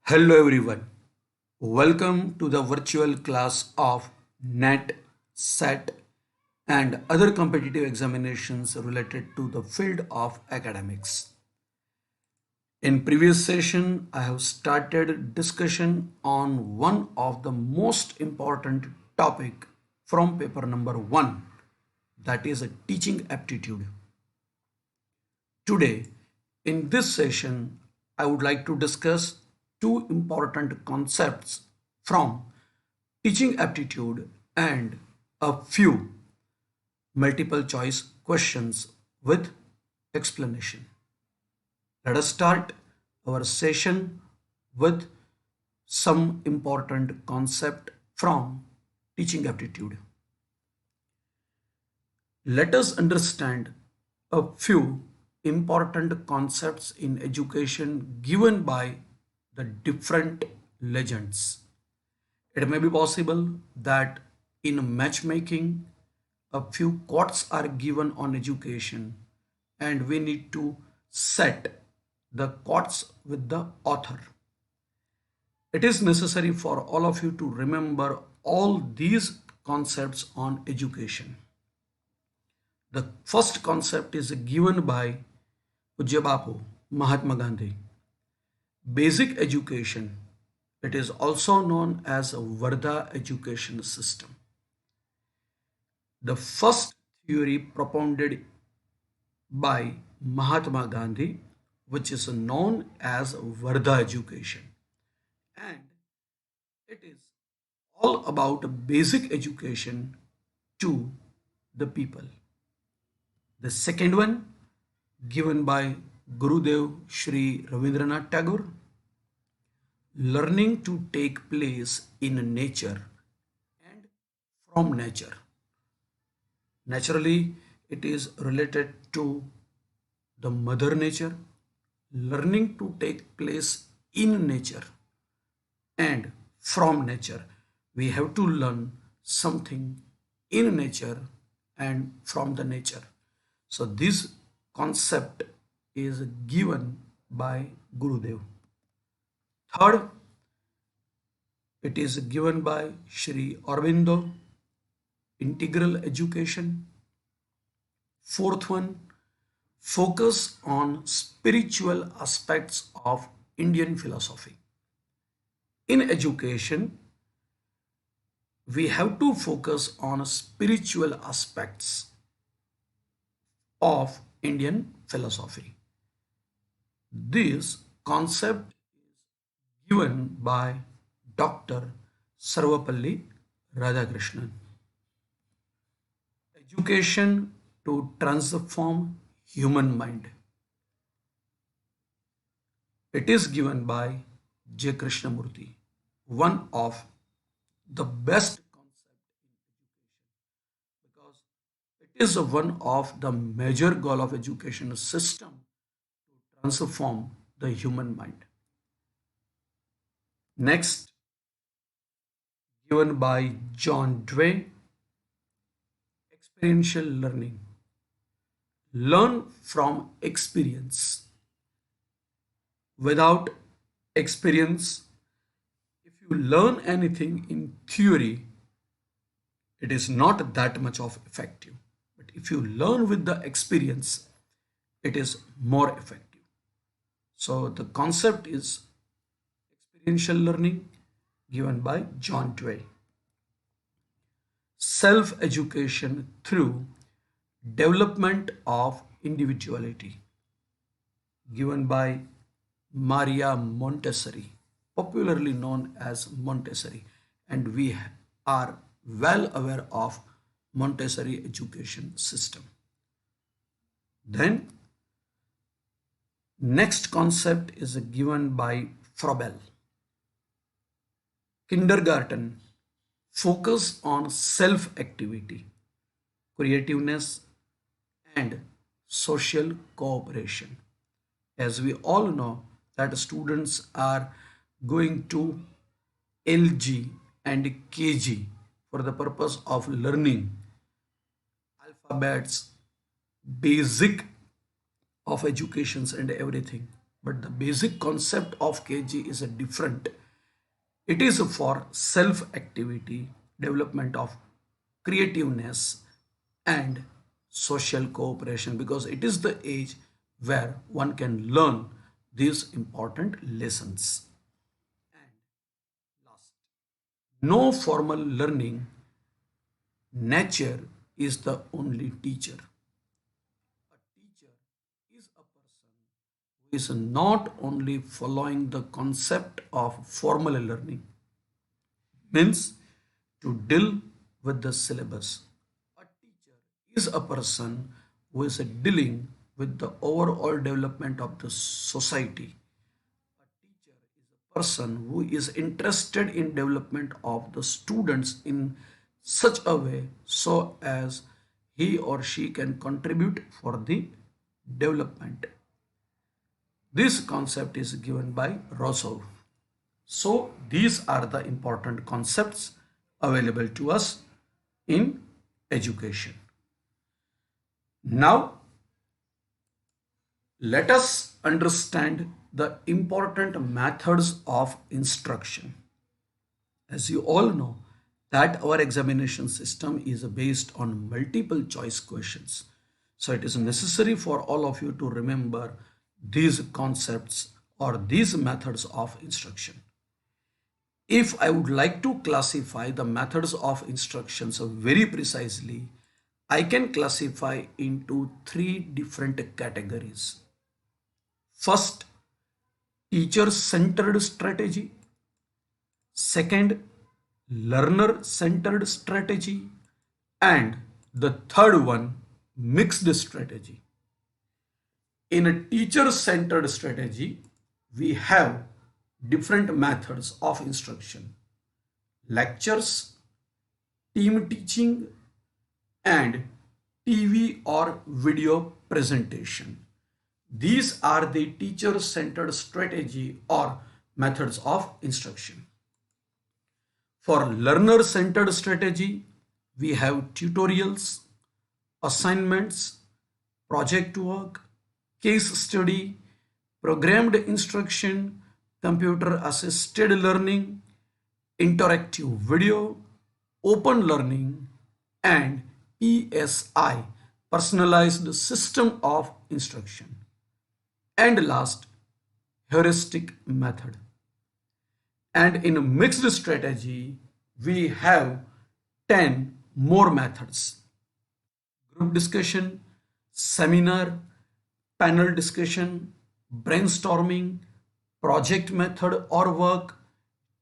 Hello everyone. Welcome to the virtual class of NET, SET and other competitive examinations related to the field of academics. In previous session, I have started discussion on one of the most important topic from paper number 1, that is a teaching aptitude. Today, in this session, I would like to discuss two important concepts from teaching aptitude and a few multiple choice questions with explanation. Let us start our session with some important concept from teaching aptitude. Let us understand a few important concepts in education given by the different legends. It may be possible that in matchmaking, a few quotes are given on education, and we need to set the quotes with the author. It is necessary for all of you to remember all these concepts on education. The first concept is given by Pujya Bapu, Mahatma Gandhi. Basic education. It is also known as a Vardha education system. The first theory propounded by Mahatma Gandhi, which is known as Vardha education. And it is all about basic education to the people. The second one, given by Gurudev Shri Ravindranath Tagore, learning to take place in nature and from nature. Naturally, it is related to the mother nature, learning to take place in nature and from nature. We have to learn something in nature and from the nature. So this concept is given by Gurudev. Third, it is given by Shri Aurobindo, integral education. Fourth one, focus on spiritual aspects of Indian philosophy. In education, we have to focus on spiritual aspects of Indian philosophy. This concept is given by Dr. Sarvapalli Radhakrishnan. Education to transform human mind. It is given by J. Krishnamurti, one of the best concept in education, because it is one of the major goal of education system to transform the human mind. Next, given by John Dewey, experiential learning. Learn from experience. Without experience, if you learn anything in theory, it is not that much of effective. But if you learn with the experience, it is more effective. So the concept is experiential learning given by John Dewey. Self-education through development of individuality given by Maria Montessori, popularly known as Montessori, and we are well aware of Montessori education system. Then next concept is given by Froebel. Kindergarten focus on self activity, creativeness and social cooperation. As we all know that students are going to LG and KG for the purpose of learning alphabets, basic of educations and everything. but the basic concept of KG is a different. It is for self activity, development of creativeness, and social cooperation, because it is the age where one can learn these important lessons. And last, no formal learning, nature is the only teacher. A teacher is a person who is not only following the concept of formal learning, means to deal with the syllabus. A teacher is a person who is dealing with the overall development of the society. A teacher is a person who is interested in development of the students in such a way so as he or she can contribute for the development. This concept is given by Rousseau. So these are the important concepts available to us in education. Now let us understand the important methods of instruction. As you all know that our examination system is based on multiple choice questions. So it is necessary for all of you to remember these concepts or these methods of instruction. If I would like to classify the methods of instructions very precisely, I can classify into three different categories. First, teacher-centered strategy. Second, learner-centered strategy. And the third one, mixed strategy. In a teacher-centered strategy, we have different methods of instruction: lectures, team teaching, and TV or video presentation. These are the teacher-centered strategy or methods of instruction. For learner-centered strategy, we have tutorials, assignments, project work, case study, programmed instruction, computer assisted learning, interactive video, open learning, and PSI, personalized system of instruction. And last, heuristic method. And in a mixed strategy, we have 10 more methods: group discussion, seminar, panel discussion, brainstorming, project method or work,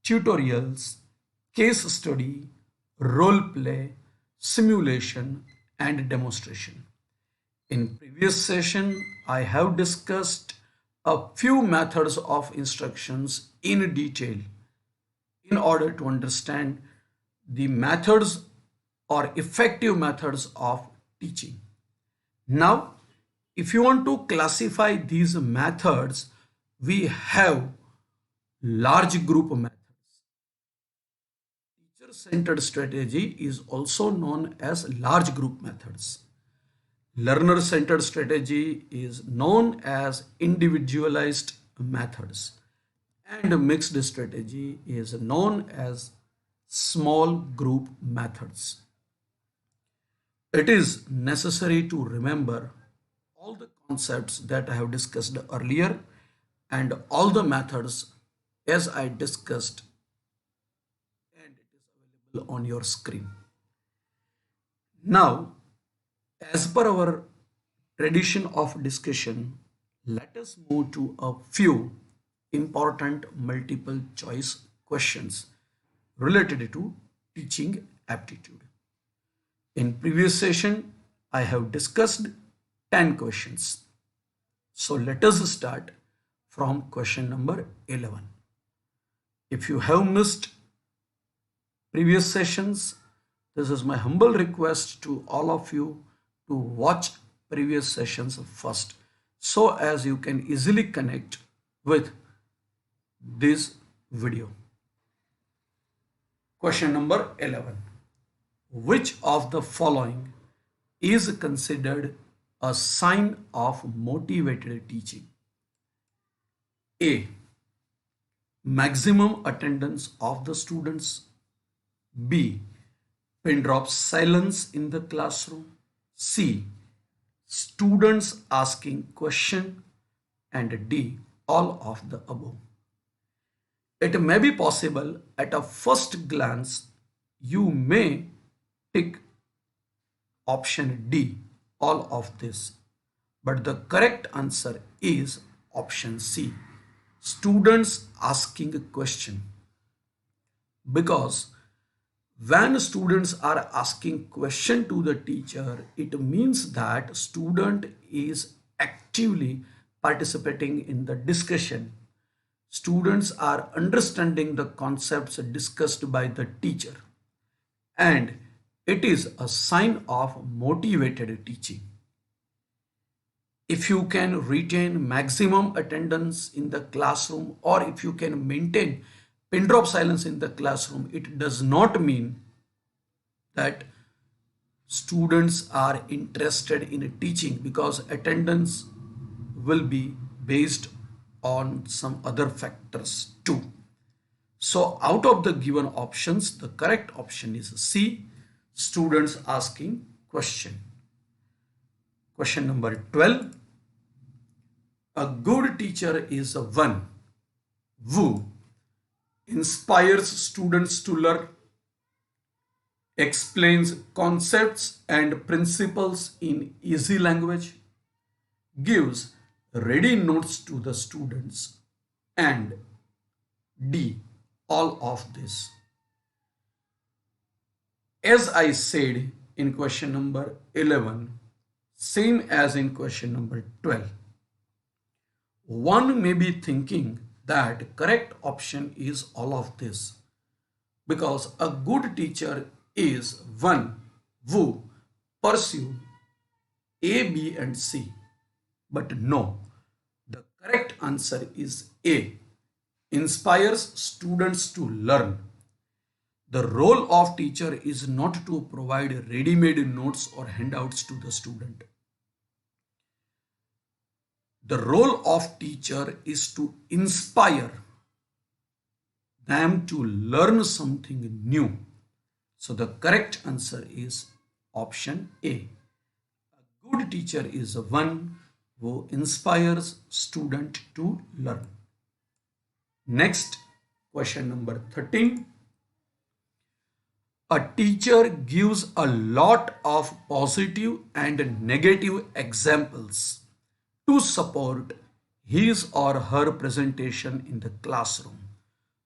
tutorials, case study, role play, simulation, and demonstration. In previous session, I have discussed a few methods of instructions in detail in order to understand the methods or effective methods of teaching. Now, if you want to classify these methods, we have large group methods. Teacher-centered strategy is also known as large group methods. Learner-centered strategy is known as individualized methods, and mixed strategy is known as small group methods. It is necessary to remember all the concepts that I have discussed earlier and all the methods as I discussed, and it is available on your screen. Now, as per our tradition of discussion, let us move to a few important multiple choice questions related to teaching aptitude. In previous session, I have discussed 10 questions. So let us start from question number 11. If you have missed previous sessions, this is my humble request to all of you to watch previous sessions first, so as you can easily connect with this video. Question number 11. Which of the following is considered a sign of motivated teaching? A. Maximum attendance of the students. B. Pin drop silence in the classroom. C. Students asking question. And D. All of the above. It may be possible at a first glance you may tick option D, all of this. But the correct answer is option C, students asking a question. Because when students are asking question to the teacher, it means that student is actively participating in the discussion. Students are understanding the concepts discussed by the teacher, and it is a sign of motivated teaching. If you can retain maximum attendance in the classroom, or if you can maintain pin drop silence in the classroom, it does not mean that students are interested in teaching, because attendance will be based on some other factors too. So out of the given options, the correct option is C, students asking question. Question number 12. A good teacher is one who inspires students to learn, explains concepts and principles in easy language, gives ready notes to the students, and D, all of this. As I said in question number 11, same as in question number 12. One may be thinking that correct option is all of this, because a good teacher is one who pursue A, B and C. But no, the correct answer is A, inspires students to learn. The role of teacher is not to provide ready-made notes or handouts to the student. The role of teacher is to inspire them to learn something new. So the correct answer is option A. A good teacher is one who inspires student to learn. Next, question number 13. A teacher gives a lot of positive and negative examples to support his or her presentation in the classroom.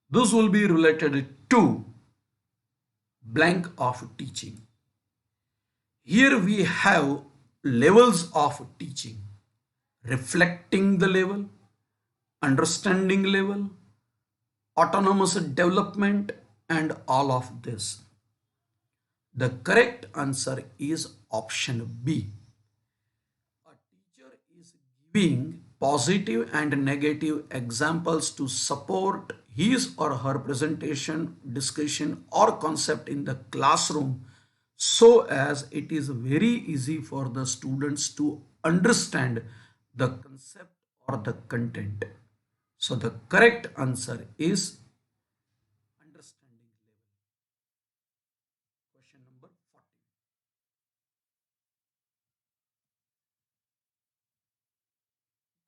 This will be related to blank of teaching. Here we have levels of teaching: reflecting the level, understanding level, autonomous development, and all of this. The correct answer is option B. A teacher is giving positive and negative examples to support his or her presentation, discussion, or concept in the classroom, so as it is very easy for the students to understand the concept or the content. So the correct answer is understanding level. Question number 14.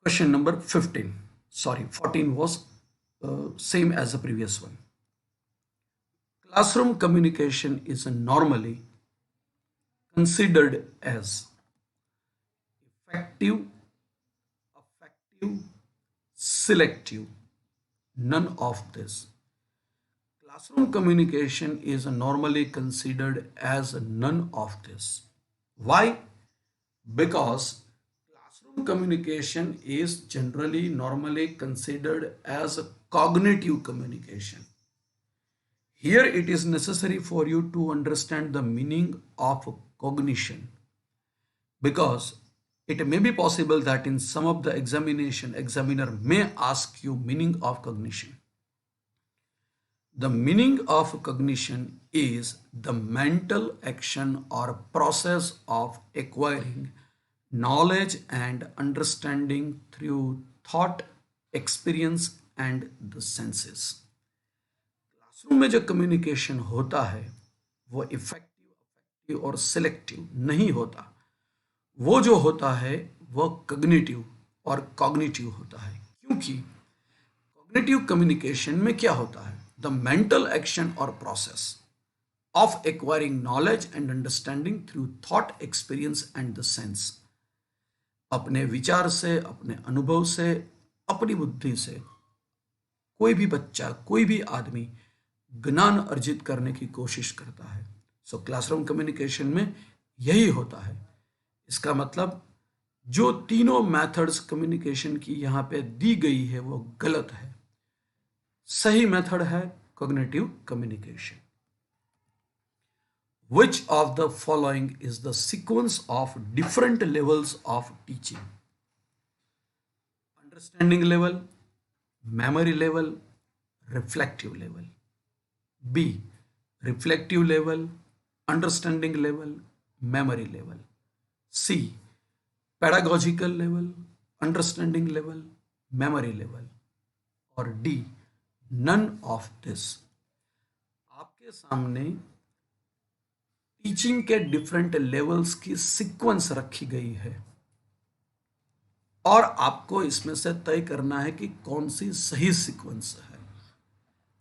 Question number 15. Sorry, 14 was same as the previous one. Classroom communication is normally considered as effective, effective, selective. None of this. Classroom communication is normally considered as none of this. Why? Because classroom communication is generally normally considered as a cognitive communication. Here it is necessary for you to understand the meaning of cognition, because it may be possible that in some of the examination, examiner may ask you meaning of cognition. The meaning of cognition is the mental action or process of acquiring knowledge and understanding through thought, experience and the senses. Classroom में जो communication होता है वो effective, affective और selective नहीं होता। वो जो होता है वो कॉग्निटिव और कॉग्निटिव होता है। क्योंकि कॉग्निटिव कम्युनिकेशन में क्या होता है? द मेंटल एक्शन और process of acquiring knowledge and understanding through thought, experience and the sense। अपने विचार से, अपने अनुभव से, अपनी बुद्धि से कोई भी बच्चा, कोई भी आदमी ज्ञान अर्जित करने की कोशिश करता है। सो क्लासरूम कम्युनिकेशन में यही होता है। इसका मतलब जो तीनों मेथड्स कम्युनिकेशन की यहाँ पे दी गई है वो गलत है। सही मेथड है cognitive communication. Which of the following is the sequence of different levels of teaching? Understanding level, memory level, reflective level. B. Reflective level, understanding level, memory level. C. Pedagogical level, understanding level, memory level. और D. None of this। आपके सामने teaching के different levels की sequence रखी गई है और आपको इसमें से तय करना है कि कौन सी सही सीक्वेंस है।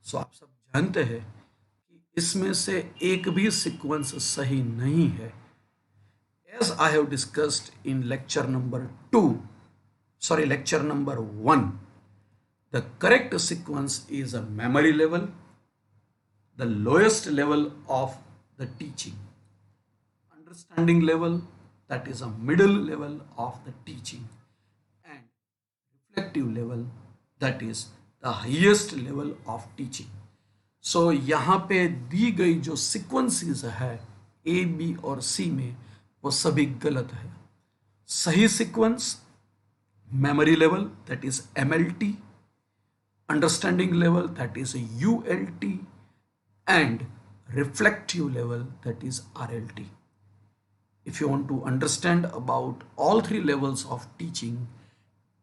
सो आप सब जानते हैं कि इसमें से एक भी सीक्वेंस सही नहीं है। As I have discussed in lecture number 1, the correct sequence is a memory level, the lowest level of the teaching, understanding level, that is a middle level of the teaching, and reflective level, that is the highest level of teaching। सो यहाँ पे दी गई जो sequences है ए, B और सी में, वो सभी गलत है। सही sequence memory level, that is MLT, understanding level, that is ULT, and reflective level, that is RLT। If you want to understand about all three levels of teaching,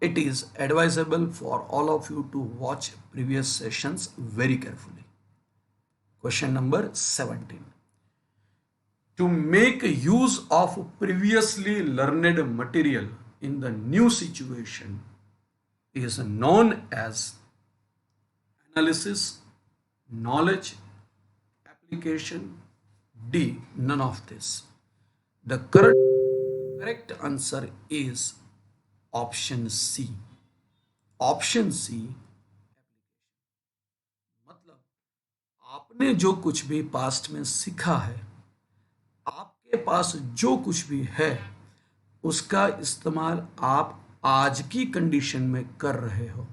it is advisable for all of you to watch previous sessions very carefully। Question number 17. To make use of previously learned material in the new situation is known as analysis, knowledge, application, D. None of this। The correct answer is option C। Option C. मतलब आपने जो कुछ भी past में सीखा है, आपके पास जो कुछ भी है, उसका इस्तेमाल आप आज की कंडीशन में कर रहे हो।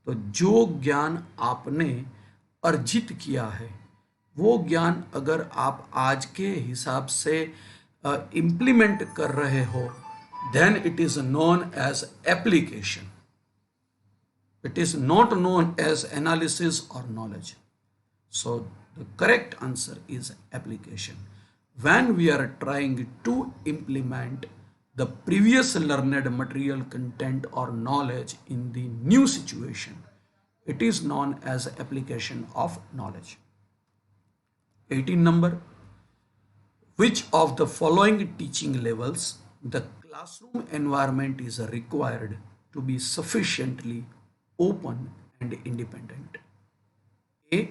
तो जो ज्ञान आपने अर्जित किया है वो ज्ञान अगर आप आज के हिसाब से इम्प्लीमेंट कर रहे हो, then it is known as application. It is not known as analysis और knowledge. So the correct answer is application. When we are trying to implement the previous learned material, content or knowledge in the new situation, it is known as application of knowledge। 18 number, which of the following teaching levels the classroom environment is required to be sufficiently open and independent? A.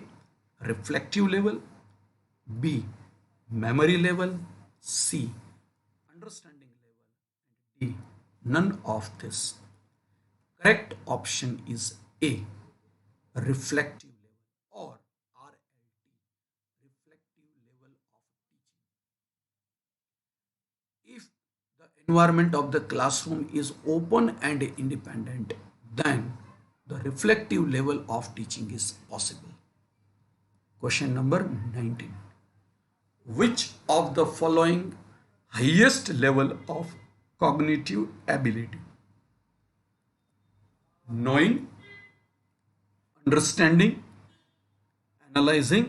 Reflective level, B. memory level, C. understanding level, and D. none of this। Correct option is A. reflective level or RLT, reflective level of teaching। If the environment of the classroom is open and independent, then the reflective level of teaching is possible। Question number 19. Which of the following highest level of cognitive ability? Knowing, understanding, analyzing,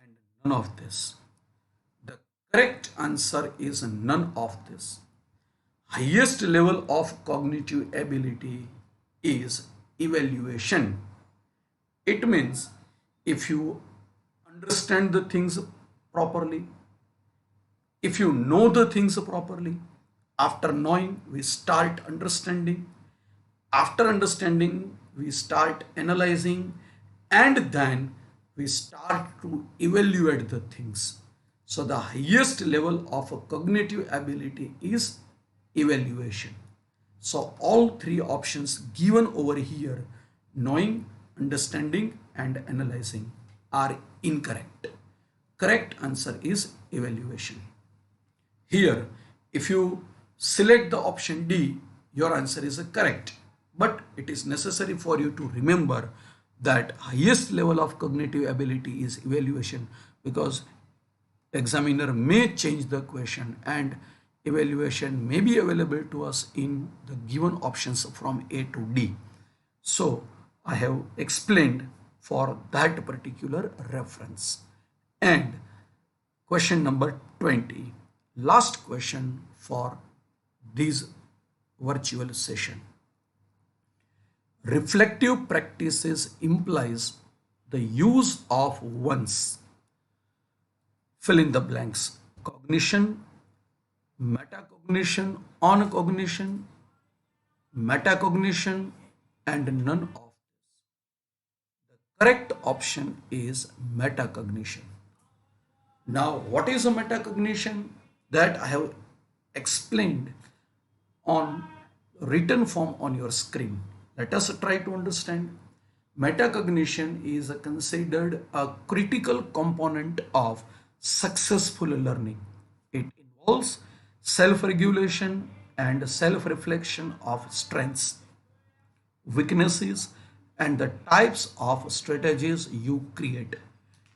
and none of this। The correct answer is none of this। Highest level of cognitive ability is evaluation. It means if you understand the things properly, if you know the things properly, after knowing, we start understanding. After understanding, we start analyzing, and then we start to evaluate the things. So, the highest level of a cognitive ability is evaluation. So, all three options given over here, knowing, understanding, and analyzing, are incorrect. Correct answer is evaluation. Here, if you select the option D, your answer is correct. But it is necessary for you to remember that highest level of cognitive ability is evaluation, because examiner may change the question and evaluation may be available to us in the given options from A to D. So I have explained for that particular reference. And question number 20, last question for this virtual session. Reflective practices implies the use of one's, fill in the blanks, cognition, metacognition, on-cognition, metacognition, and none of. Correct option is metacognition. Now, what is a metacognition? That I have explained on written form on your screen. Let us try to understand. Metacognition is considered a critical component of successful learning. It involves self-regulation and self-reflection of strengths, weaknesses, and the types of strategies you create.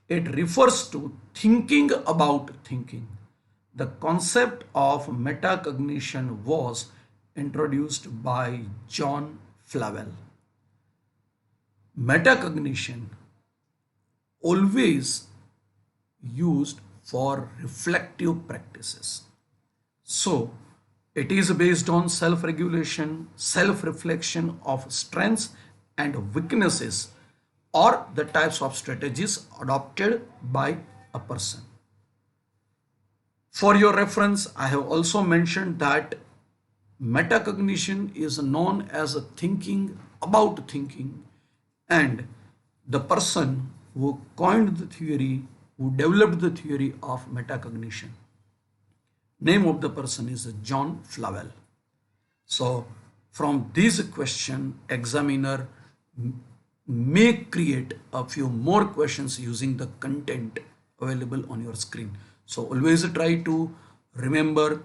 It refers to thinking about thinking. The concept of metacognition was introduced by John Flavel. Metacognition always used for reflective practices. So, it is based on self-regulation, self-reflection of strengths and weaknesses, or the types of strategies adopted by a person. For your reference, I have also mentioned that metacognition is known as a thinking about thinking, and the person who coined the theory, who developed the theory of metacognition, name of the person is John Flavel. So from this question, examiner may create a few more questions using the content available on your screen. So always try to remember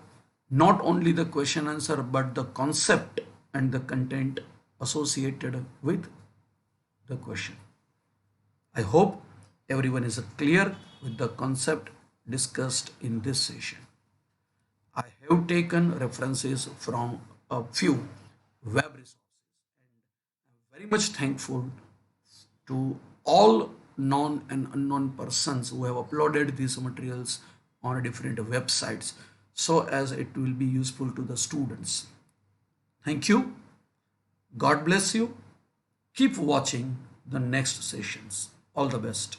not only the question answer but the concept and the content associated with the question. I hope everyone is clear with the concept discussed in this session. I have taken references from a few web resources, and I'm very much thankful to all known and unknown persons who have uploaded these materials on different websites so as it will be useful to the students. Thank you. God bless you. Keep watching the next sessions. All the best.